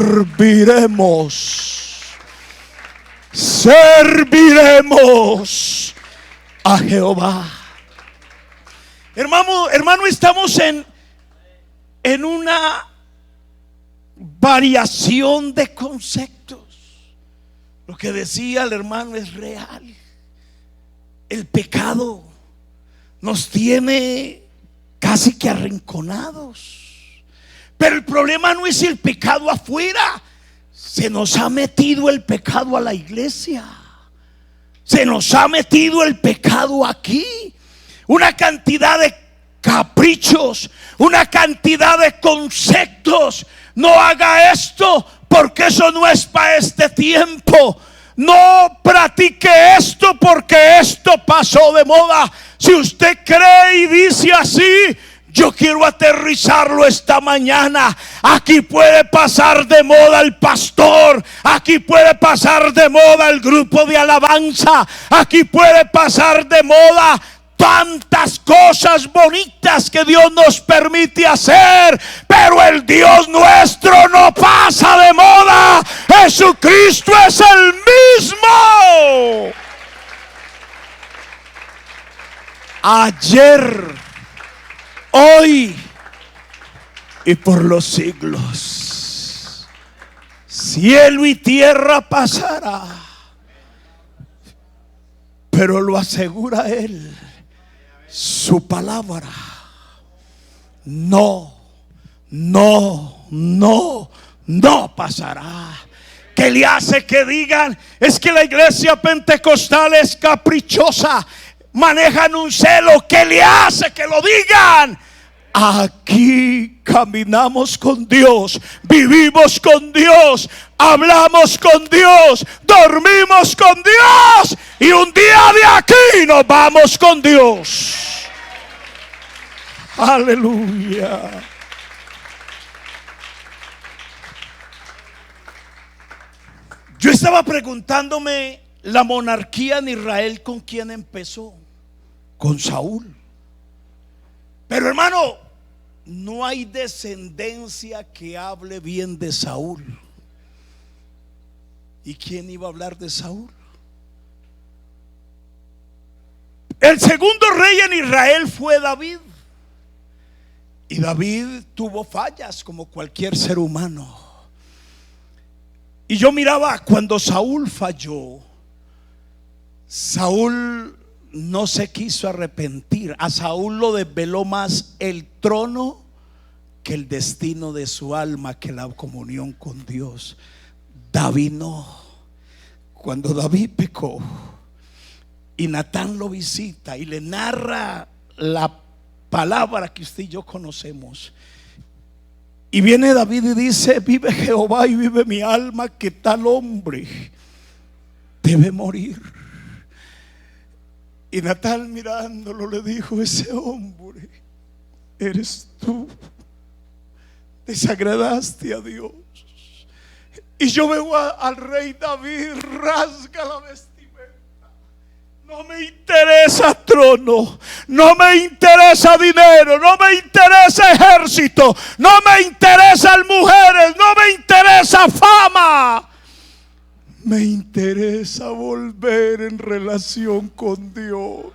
a Jehová. Hermano, estamos en una variación de conceptos. Lo que decía el hermano es real. El pecado nos tiene casi que arrinconados. Pero el problema no es el pecado afuera. Se nos ha metido el pecado a la iglesia. Se nos ha metido el pecado aquí. Una cantidad de caprichos, una cantidad de conceptos. No haga esto porque eso no es para este tiempo. No practique esto porque esto pasó de moda. Si usted cree y dice así, yo quiero aterrizarlo esta mañana. Aquí puede pasar de moda el pastor. Aquí puede pasar de moda el grupo de alabanza. Aquí puede pasar de moda tantas cosas bonitas que Dios nos permite hacer, pero el Dios nuestro no pasa de moda. Jesucristo es el mismo ayer, hoy y por los siglos. Cielo y tierra pasará, pero lo asegura Él. Su palabra no pasará. ¿Qué le hace que digan? Es que la iglesia pentecostal es caprichosa, manejan un celo. ¿Qué le hace que lo digan? Aquí caminamos con Dios, vivimos con Dios, hablamos con Dios, dormimos con Dios, y un día de aquí nos vamos con Dios. Aleluya. Yo estaba preguntándome, la monarquía en Israel, ¿con quién empezó? Con Saúl. Pero hermano, no hay descendencia que hable bien de Saúl. ¿Y quién iba a hablar de Saúl? El segundo rey en Israel fue David. Y David tuvo fallas como cualquier ser humano. Y yo miraba cuando Saúl falló. Saúl no se quiso arrepentir. A Saúl lo desveló más el trono que el destino de su alma, que la comunión con Dios. David no. Cuando David pecó y Natán lo visita y le narra la palabra que usted y yo conocemos, y viene David y dice: vive Jehová y vive mi alma, que tal hombre debe morir. Y Natán, mirándolo, le dijo: ese hombre eres tú. Desagradaste a Dios. Y yo veo al rey David, rasga la vestimenta. No me interesa trono, no me interesa dinero, no me interesa ejército, no me interesan mujeres, no me interesa fama. Me interesa volver en relación con Dios.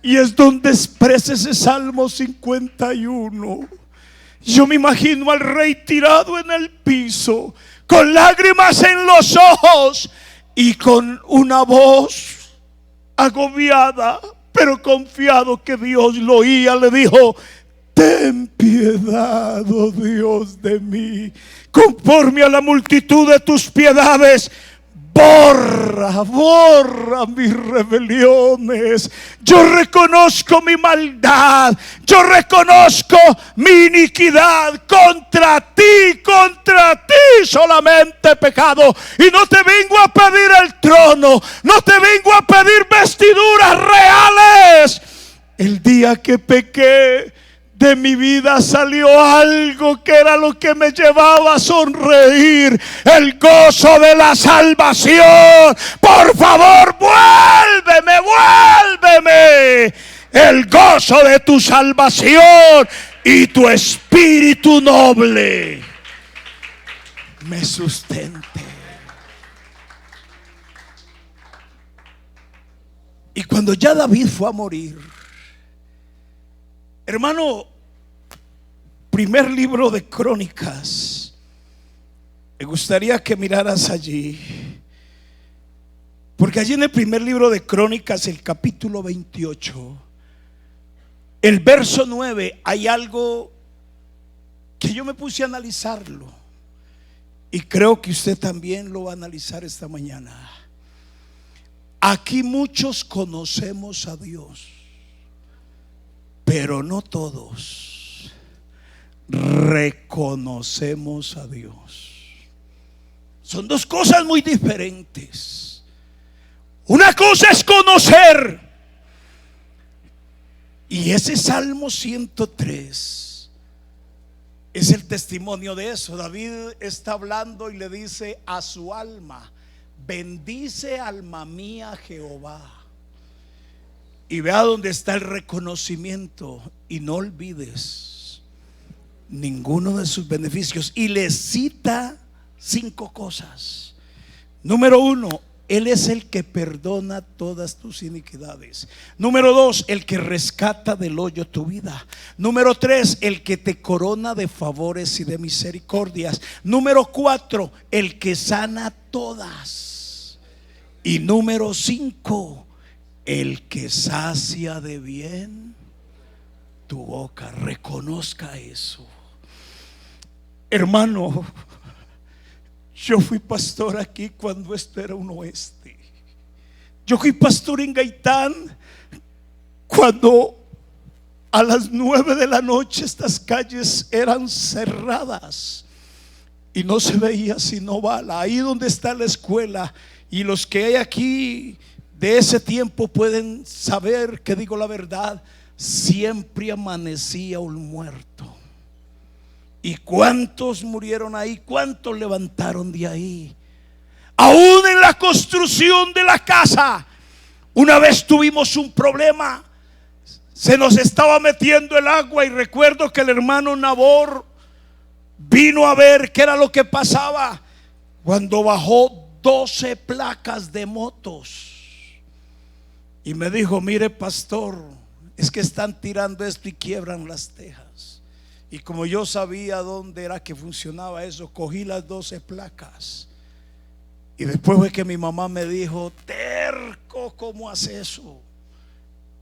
Y es donde expresa ese Salmo 51. Yo me imagino al rey tirado en el piso, con lágrimas en los ojos y con una voz agobiada, pero confiado que Dios lo oía. Le dijo: ten piedad, oh Dios, de mí. Conforme a la multitud de tus piedades, borra mis rebeliones. Yo reconozco mi maldad, yo reconozco mi iniquidad. Contra ti solamente he pecado. Y no te vengo a pedir el trono, no te vengo a pedir vestiduras reales. El día que pequé, de mi vida salió algo que era lo que me llevaba a sonreír: el gozo de la salvación. Por favor, vuélveme el gozo de tu salvación, y tu espíritu noble me sustente. Y cuando ya David fue a morir, hermano, primer libro de Crónicas, me gustaría que miraras allí, porque allí en el primer libro de Crónicas, el capítulo 28, el verso 9, hay algo que yo me puse a analizarlo, y creo que usted también lo va a analizar esta mañana. Aquí muchos conocemos a Dios, pero no todos reconocemos a Dios. Son dos cosas muy diferentes. Una cosa es conocer, y ese Salmo 103 es el testimonio de eso. David está hablando y le dice a su alma: bendice, alma mía, Jehová. Y vea dónde está el reconocimiento, y no olvides ninguno de sus beneficios. Y le cita 5 cosas. Número 1, Él es el que perdona todas tus iniquidades. Número 2, el que rescata del hoyo tu vida. Número 3, el que te corona de favores y de misericordias. Número 4, el que sana todas. Y número 5, el que sacia de bien tu boca. Reconozca eso. Hermano, yo fui pastor aquí cuando esto era un oeste. Yo fui pastor en Gaitán cuando a las 9 de la noche estas calles eran cerradas y no se veía sino bala. Ahí donde está la escuela, y los que hay aquí de ese tiempo pueden saber que digo la verdad, siempre amanecía un muerto. ¿Y cuántos murieron ahí? ¿Cuántos levantaron de ahí? Aún en la construcción de la casa, una vez tuvimos un problema. Se nos estaba metiendo el agua, y recuerdo que el hermano Nabor vino a ver qué era lo que pasaba. Cuando bajó 12 placas de motos y me dijo: mire, pastor, es que están tirando esto y quiebran las tejas. Y como yo sabía dónde era que funcionaba eso, cogí las 12 placas. Y después fue que mi mamá me dijo: terco, ¿cómo hace eso?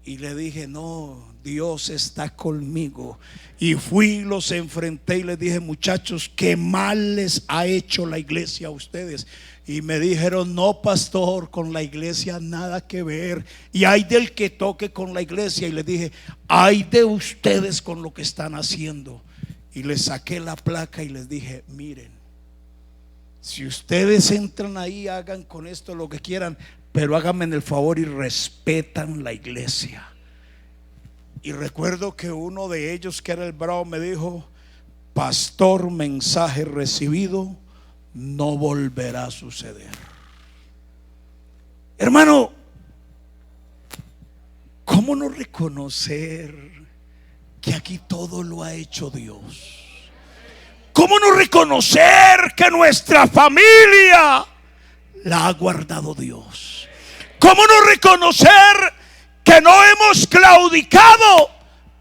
Y le dije: no, Dios está conmigo. Y fui, los enfrenté y les dije: muchachos, qué mal les ha hecho la iglesia a ustedes. Y me dijeron: no, pastor, con la iglesia nada que ver. Y hay del que toque con la iglesia. Y les dije: hay de ustedes con lo que están haciendo. Y les saqué la placa y les dije: miren, si ustedes entran ahí, hagan con esto lo que quieran, pero háganme el favor y respetan la iglesia. Y recuerdo que uno de ellos, que era el bravo, me dijo: pastor, mensaje recibido, no volverá a suceder. Hermano, ¿cómo no reconocer que aquí todo lo ha hecho Dios? ¿Cómo no reconocer que nuestra familia la ha guardado Dios? ¿Cómo no reconocer que no hemos claudicado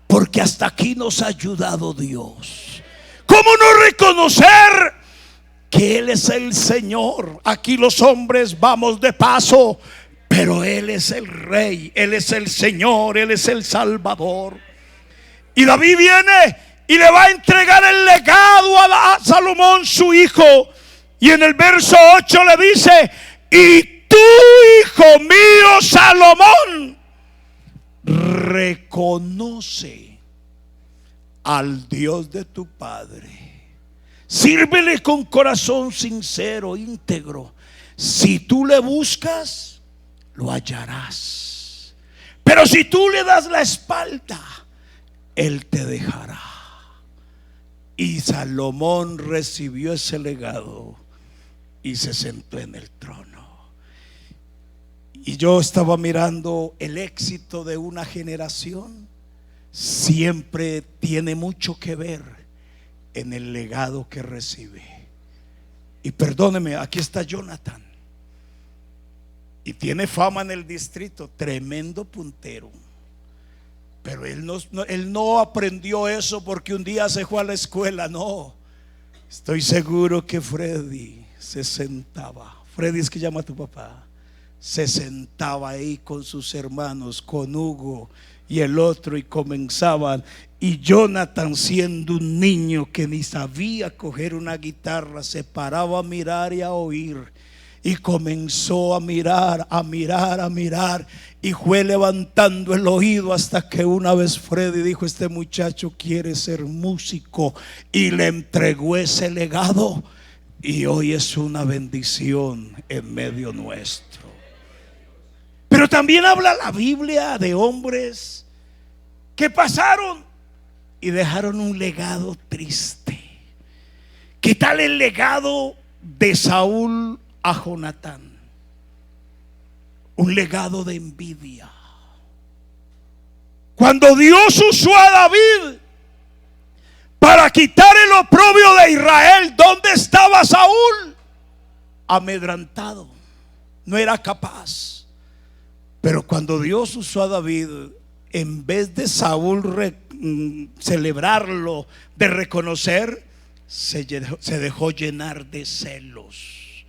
porque hasta aquí nos ha ayudado Dios? ¿Cómo no reconocer que Él es el Señor? Aquí los hombres vamos de paso, pero Él es el Rey, Él es el Señor, Él es el Salvador. Y David viene y le va a entregar el legado a Salomón, su hijo. Y en el verso 8 le dice: y tú, hijo mío Salomón, reconoce al Dios de tu padre, sírvele con corazón sincero, íntegro. Si tú le buscas, lo hallarás, pero si tú le das la espalda, él te dejará. Y Salomón recibió ese legado y se sentó en el trono. Y yo estaba mirando el éxito de una generación. Siempre tiene mucho que ver en el legado que recibe. Y perdóneme, aquí está Jonathan, y tiene fama en el distrito, tremendo puntero. Pero él no aprendió eso porque un día se fue a la escuela, no. Estoy seguro que Freddy se sentaba. Freddy es que llama a tu papá. Se sentaba ahí con sus hermanos, con Hugo y el otro, y comenzaban. Y Jonathan, siendo un niño que ni sabía coger una guitarra, se paraba a mirar y a oír. Y comenzó a mirar, a mirar, a mirar, y fue levantando el oído hasta que una vez Freddy dijo: este muchacho quiere ser músico, y le entregó ese legado. Y hoy es una bendición en medio nuestro. Pero también habla la Biblia de hombres que pasaron y dejaron un legado triste. ¿Qué tal el legado de Saúl a Jonatán? Un legado de envidia. Cuando Dios usó a David para quitar el oprobio de Israel, ¿dónde estaba Saúl? Amedrentado, no era capaz. Pero cuando Dios usó a David, en vez de Saúl celebrarlo, de reconocer, se dejó llenar de celos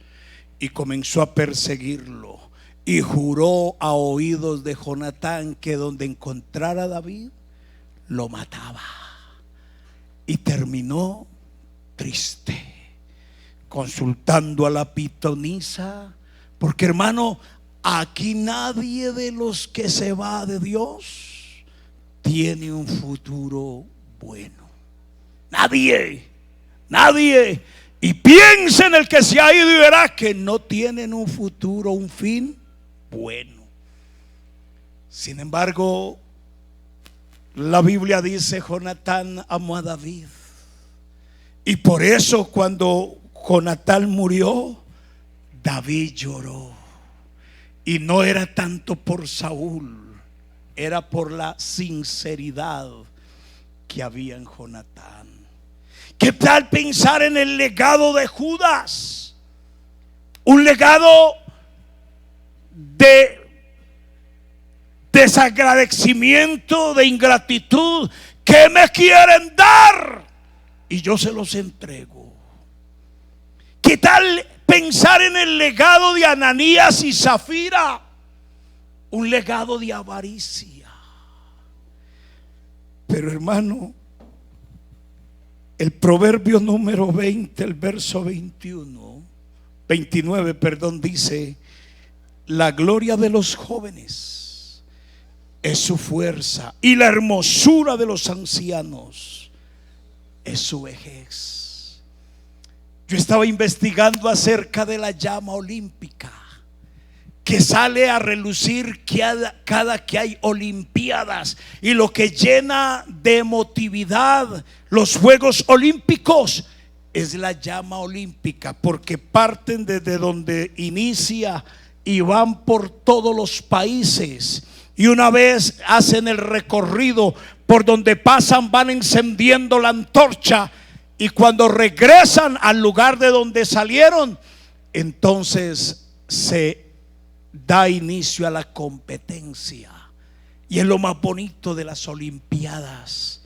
y comenzó a perseguirlo. Y juró a oídos de Jonatán que donde encontrara a David, lo mataba. Y terminó triste, consultando a la pitonisa. Porque, hermano, aquí nadie de los que se va de Dios tiene un futuro bueno. Nadie, nadie. Y piensa en el que se ha ido y verá que no tienen un futuro, un fin bueno. Sin embargo, la Biblia dice: Jonatán amó a David. Y por eso cuando Jonatán murió, David lloró. Y no era tanto por Saúl, era por la sinceridad que había en Jonatán. ¿Qué tal pensar en el legado de Judas? Un legado de desagradecimiento, de ingratitud. ¿Qué me quieren dar? Y yo se los entrego. ¿Qué tal pensar en el legado de Ananías y Zafira? Un legado de avaricia. Pero, hermano, el proverbio número 20, el verso 29, dice: la gloria de los jóvenes es su fuerza, y la hermosura de los ancianos es su vejez. Yo estaba investigando acerca de la llama olímpica, que sale a relucir cada que hay olimpiadas, y lo que llena de emotividad los Juegos Olímpicos es la llama olímpica, porque parten desde donde inicia y van por todos los países, y una vez hacen el recorrido por donde pasan, van encendiendo la antorcha, y cuando regresan al lugar de donde salieron, entonces se da inicio a la competencia. Y es lo más bonito de las olimpiadas.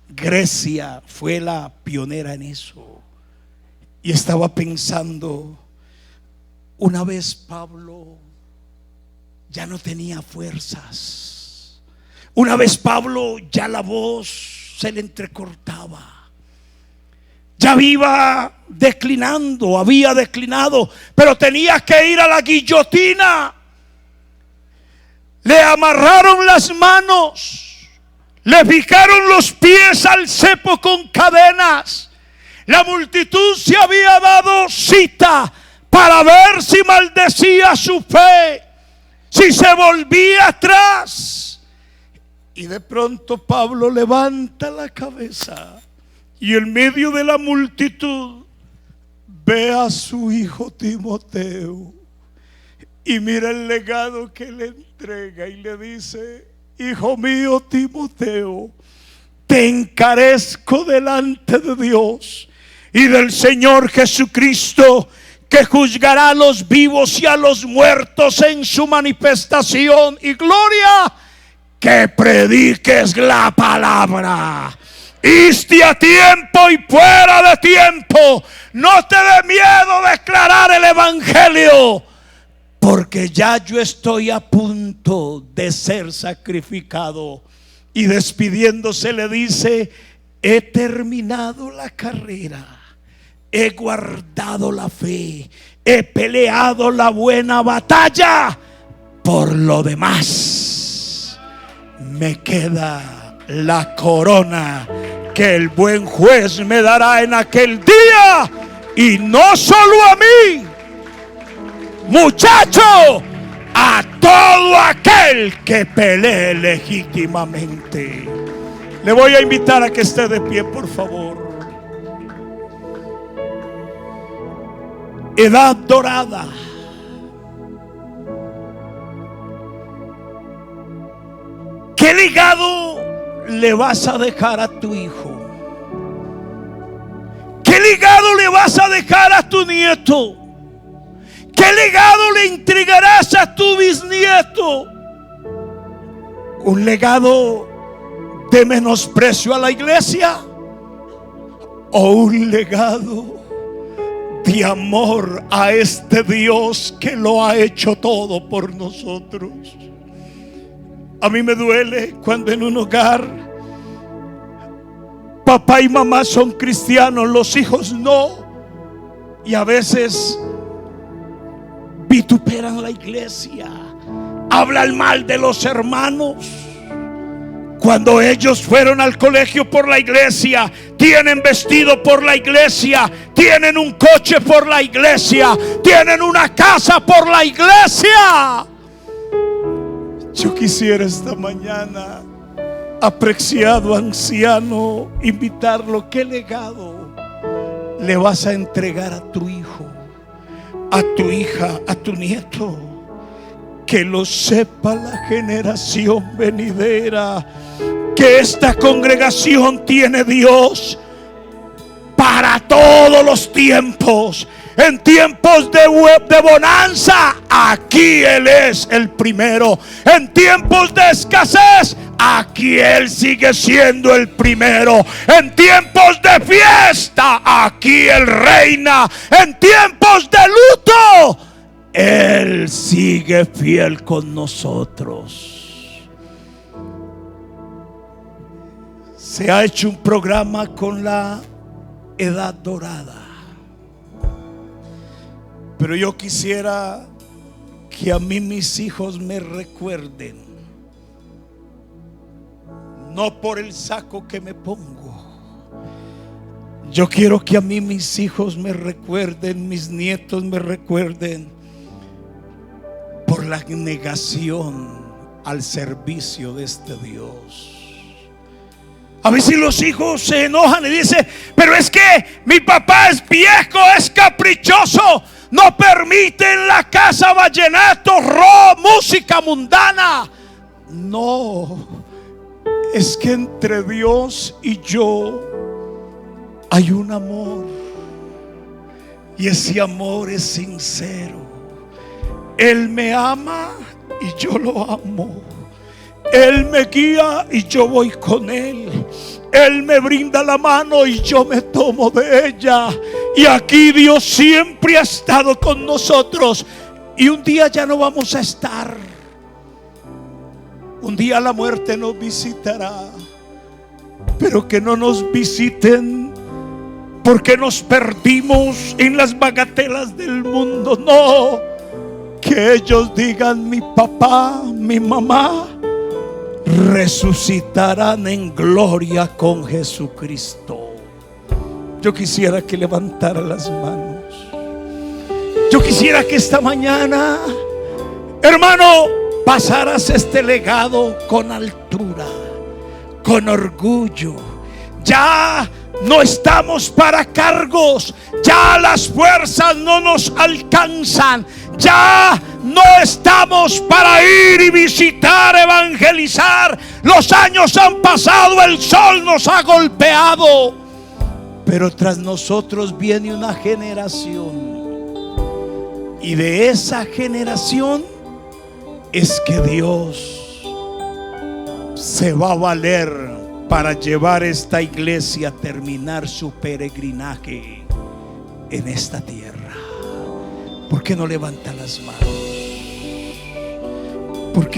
Grecia fue la pionera en eso. Y estaba pensando, una vez Pablo ya no tenía fuerzas. Una vez Pablo ya la voz se le entrecortaba. Ya había declinado, pero tenía que ir a la guillotina. Le amarraron las manos, le fijaron los pies al cepo con cadenas. La multitud se había dado cita para ver si maldecía su fe, si se volvía atrás. Y de pronto Pablo levanta la cabeza y en medio de la multitud ve a su hijo Timoteo y mira el legado que le entrega y le dice: hijo mío Timoteo, te encarezco delante de Dios y del Señor Jesucristo, que juzgará a los vivos y a los muertos en su manifestación y gloria, que prediques la palabra. Iste a tiempo y fuera de tiempo. No te dé miedo declarar el evangelio, porque ya yo estoy a punto de ser sacrificado. Y despidiéndose le dice: he terminado la carrera, he guardado la fe, he peleado la buena batalla. Por lo demás, me queda la corona que el buen juez me dará en aquel día. Y no solo a mí, muchacho, a todo aquel que pelee legítimamente. Le voy a invitar a que esté de pie, por favor. Edad dorada. ¿Qué legado le vas a dejar a tu hijo? ¿Qué legado le vas a dejar a tu nieto? ¿Qué legado le entregarás a tu bisnieto? ¿Un legado de menosprecio a la iglesia? ¿O un legado de amor a este Dios que lo ha hecho todo por nosotros? A mí me duele cuando en un hogar papá y mamá son cristianos, los hijos no, y a veces vituperan la iglesia, hablan mal de los hermanos. Cuando ellos fueron al colegio por la iglesia, tienen vestido por la iglesia, tienen un coche por la iglesia, tienen una casa por la iglesia. Yo quisiera esta mañana, apreciado anciano, invitarlo. ¿Qué legado le vas a entregar a tu hijo, a tu hija, a tu nieto? Que lo sepa la generación venidera, que esta congregación tiene Dios para todos los tiempos. En tiempos de bonanza, aquí Él es el primero. En tiempos de escasez, aquí Él sigue siendo el primero. En tiempos de fiesta, aquí Él reina. En tiempos de luto, Él sigue fiel con nosotros. Se ha hecho un programa con la edad dorada, pero yo quisiera que a mí mis hijos me recuerden, no por el saco que me pongo. Yo quiero que a mí mis hijos me recuerden, mis nietos me recuerden por la negación al servicio de este Dios. A veces los hijos se enojan y dicen: pero es que mi papá es viejo, es caprichoso, no permite en la casa vallenato, rock, música mundana. No, es que entre Dios y yo hay un amor, y ese amor es sincero. Él me ama y yo lo amo. Él me guía y yo voy con Él. Él me brinda la mano y yo me tomo de ella. Y aquí Dios siempre ha estado con nosotros. Y un día ya no vamos a estar. Un día la muerte nos visitará. pero que no nos visiten porque nos perdimos en las bagatelas del mundo. No, que ellos digan: mi papá, mi mamá resucitarán en gloria con Jesucristo. Yo quisiera que levantara las manos. Yo quisiera que esta mañana, hermano, pasaras este legado con altura, con orgullo. Ya no estamos para cargos, ya las fuerzas no nos alcanzan, ya no estamos para ir y visitar, evangelizar. Los años han pasado, el sol nos ha golpeado, pero tras nosotros viene una generación, y de esa generación es que Dios se va a valer para llevar esta iglesia a terminar su peregrinaje en esta tierra. ¿Por qué no levanta las manos? ¿Por qué